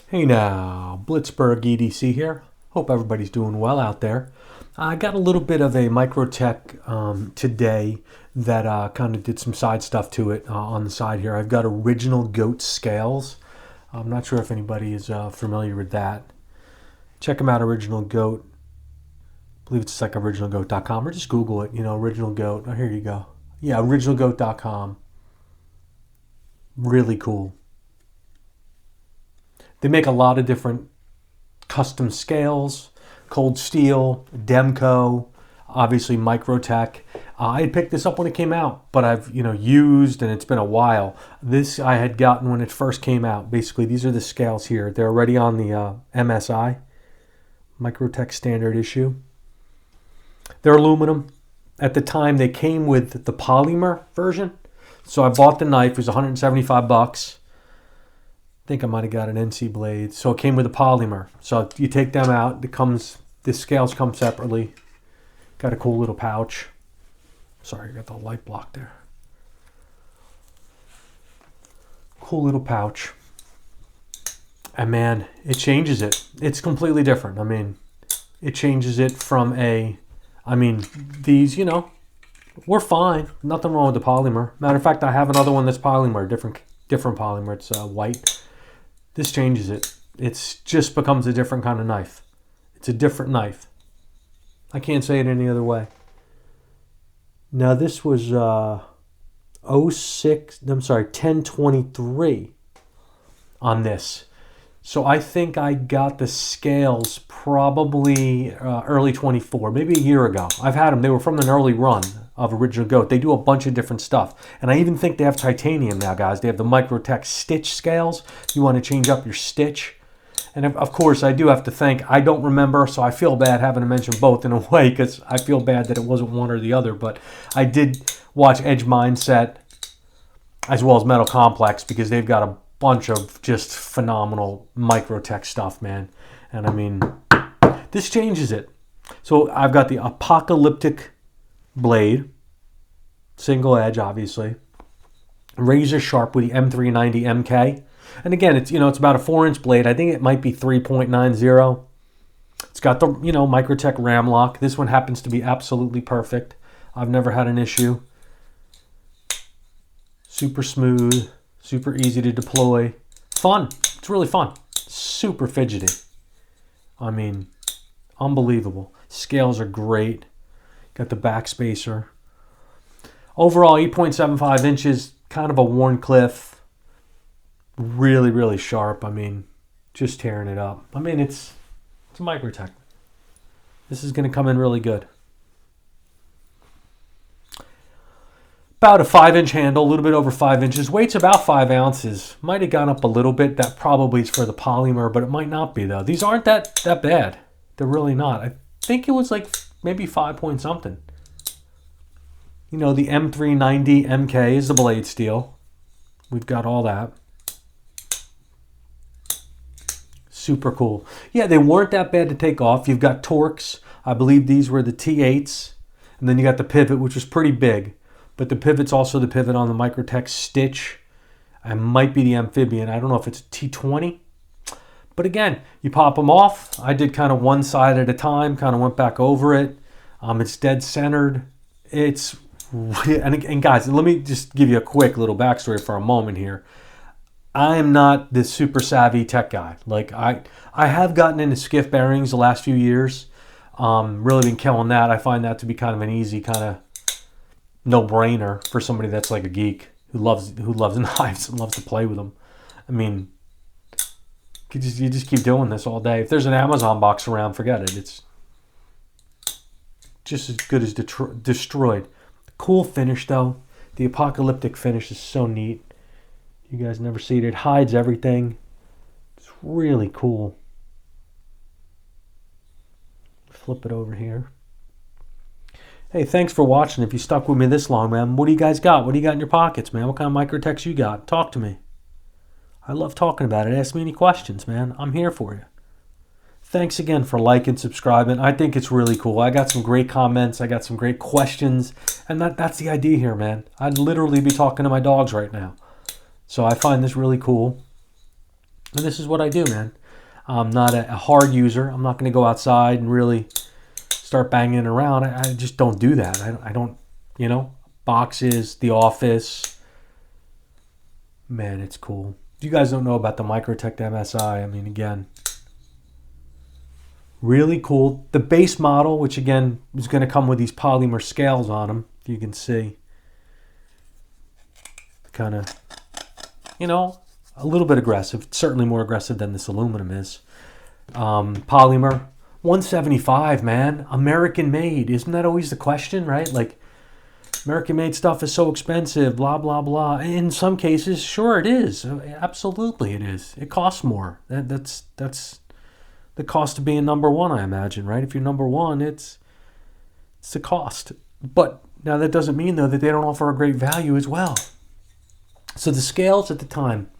Hey now, Blitzberg EDC here. Hope everybody's doing well out there. I got a little bit of a Microtech today that kind of did some side stuff to it on the side here. I've got original goat scales. I'm not sure if anybody is familiar with that. Check them out, Original Goat. I believe it's like originalgoat.com or just Google it, Original Goat. Oh, here you go. Yeah, originalgoat.com. Really cool. They make a lot of different custom scales, cold steel, Demco, obviously Microtech. I had picked this up when it came out, but I've used, and it's been a while. This I had gotten when it first came out. Basically, these are the scales here. They're already on the M.S.I, Microtech standard issue. They're aluminum. At the time, they came with the Polymer version. So I bought the knife. It was 175 bucks. I think I might have got an NC blade. So it came with a Polymer. So you take them out. The scales come separately. Got a cool little pouch. Sorry, I got the light block there. Cool little pouch. And man, it changes it. It's completely different. It changes it from these, we're fine. Nothing wrong with the Polymer. Matter of fact, I have another one that's Polymer, different Polymer. It's white. This changes it. It just becomes a different kind of knife. It's a different knife. I can't say it any other way. Now this was 1023 on this. So I think I got the scales probably early 24, maybe a year ago. I've had them. They were from an early run of Original Goat. They do a bunch of different stuff. And I even think they have titanium now, guys. They have the Microtech stitch scales. You want to change up your stitch. And of course, I do have to think, I don't remember, so I feel bad having to mention both in a way, because I feel bad that it wasn't one or the other. But I did watch Edge Mindset as well as Metal Complex, because they've got a bunch of just phenomenal Microtech stuff, man. And this changes it. So I've got the Apocalyptic blade, single edge, obviously, razor sharp with the M390MK. And again, it's about a 4-inch blade. I think it might be 3.90. It's got the Microtech ram lock. This one happens to be absolutely perfect. I've never had an issue. Super smooth, super easy to deploy. Fun. It's really fun. Super fidgety. Unbelievable. Scales are great. Got the back spacer. Overall, 8.75 inches. Kind of a Warncliffe. Really, really sharp. Just tearing it up. It's a Microtech. This is going to come in really good. About a 5-inch handle, a little bit over 5 inches. Weight's about 5 ounces. Might have gone up a little bit. That probably is for the Polymer, but it might not be, though. These aren't that bad. They're really not. I think it was like maybe 5 point something. The M390MK is the blade steel. We've got all that. Super cool. Yeah, they weren't that bad to take off. You've got Torx. I believe these were the T8s. And then you got the pivot, which was pretty big. But the pivot's also the pivot on the Microtech Stitch. It might be the Amphibian. I don't know if it's a T20. But again, you pop them off. I did kind of one side at a time, kind of went back over it. It's dead centered. And guys, let me just give you a quick little backstory for a moment here. I am not this super savvy tech guy. Like I have gotten into skiff bearings the last few years. Really been killing that. I find that to be kind of an easy kind of no-brainer for somebody that's like a geek who loves knives and loves to play with them. You just keep doing this all day. If there's an Amazon box around, forget it. It's just as good as destroyed. Cool finish, though. The Apocalyptic finish is so neat. You guys never see it. It hides everything. It's really cool. Flip it over here. Hey, thanks for watching. If you stuck with me this long, man, what do you guys got? What do you got in your pockets, man? What kind of Microtechs you got? Talk to me. I love talking about it. Ask me any questions, man. I'm here for you. Thanks again for liking, subscribing. I think it's really cool. I got some great comments. I got some great questions. And that's the idea here, man. I'd literally be talking to my dogs right now. So I find this really cool. And this is what I do, man. I'm not a hard user. I'm not going to go outside and really start banging it around. I just don't do that. I don't, you know, boxes, the office. Man, it's cool. If you guys don't know about the Microtech M.S.I, I mean, again, really cool. The base model, which again is going to come with these polymer scales on them, if you can see. Kind of, you know, a little bit aggressive. Certainly more aggressive than this aluminum is. Polymer, 175, man. American made. Isn't that always the question, right? Like, American made stuff is so expensive, blah, blah, blah. In some cases, sure it is. Absolutely it is. It costs more. That's the cost of being number one, I imagine, right? If you're number one, it's the cost. But now that doesn't mean, though, that they don't offer a great value as well. So the scales at the time,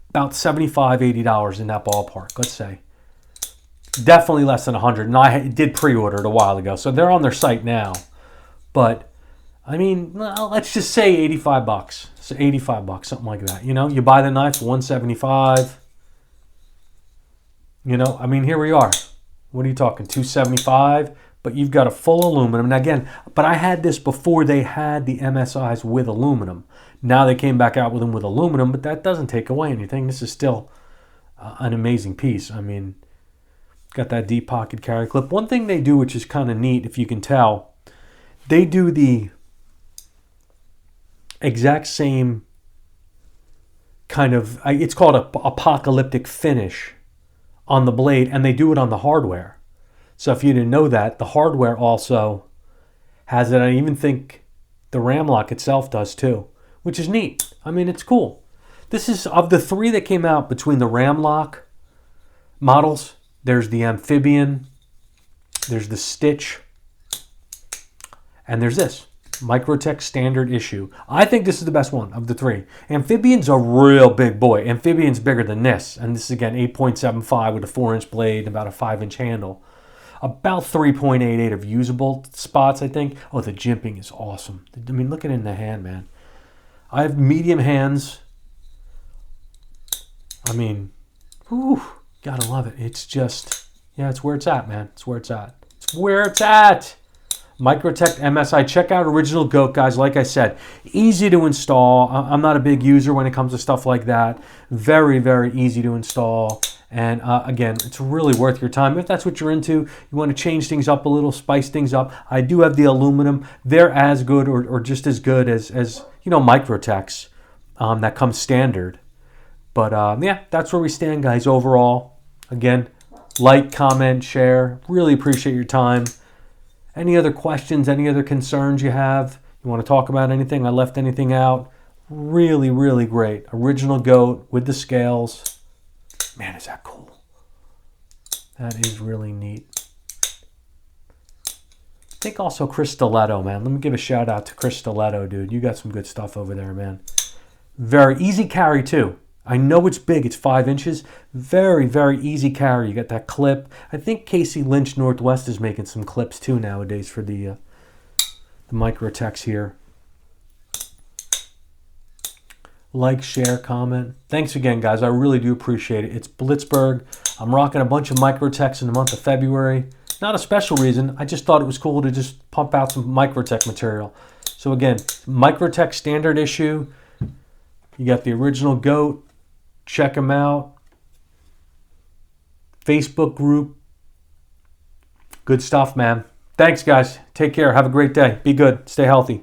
about $75, $80 in that ballpark, let's say. Definitely less than 100. And I did pre-order it a while ago, so they're on their site now. But I mean, let's just say 85 bucks. So 85 bucks, something like that. You know, you buy the knife for 175. You know, I mean, here we are. What are you talking? 275, but you've got a full aluminum. And again, but I had this before they had the M.S.Is with aluminum. Now they came back out with them with aluminum, but that doesn't take away anything. This is still an amazing piece. I mean, got that deep pocket carry clip. One thing they do, which is kind of neat, if you can tell, they do the exact same kind of, it's called a apocalyptic finish on the blade, and they do it on the hardware. So if you didn't know that, the hardware also has it. I even think the ram lock itself does too, which is neat. I mean, it's cool. This is, of the three that came out between the ram lock models, there's the amphibian, there's the stitch, and there's this Microtech standard issue. I think this is the best one of the three. Amphibian's a real big boy. Amphibian's bigger than this. And this is, again, 8.75 with a 4-inch blade, about a 5-inch handle. About 3.88 of usable spots, I think. Oh, the jimping is awesome. I mean, look at it in the hand, man. I have medium hands. I mean, whew, gotta love it. It's just, yeah, it's where it's at, man. It's where it's at. It's where it's at. Microtech M.S.I. Check out Original Goat, guys. Like I said, easy to install. I'm not a big user when it comes to stuff like that. Very, very easy to install. And again, it's really worth your time. If that's what you're into, you want to change things up a little, spice things up. I do have the aluminum. They're as good or just as good as you know, Microtechs that come standard. But yeah, that's where we stand, guys, overall. Again, like, comment, share. Really appreciate your time. Any other questions, any other concerns you have? You want to talk about anything? I left anything out? Really, really great. Original Goat with the scales. Man, is that cool. That is really neat. I think also Chris Stiletto, man. Let me give a shout out to Chris Stiletto, dude. You got some good stuff over there, man. Very easy carry, too. I know it's big. It's 5 inches. Very, very easy carry. You got that clip. I think Casey Lynch Northwest is making some clips too nowadays for the Microtechs here. Like, share, comment. Thanks again, guys. I really do appreciate it. It's Blitzburg. I'm rocking a bunch of Microtechs in the month of February. Not a special reason. I just thought it was cool to just pump out some Microtech material. So again, Microtech standard issue. You got the Original Goat. Check them out. Facebook group. Good stuff, man. Thanks, guys. Take care. Have a great day. Be good. Stay healthy.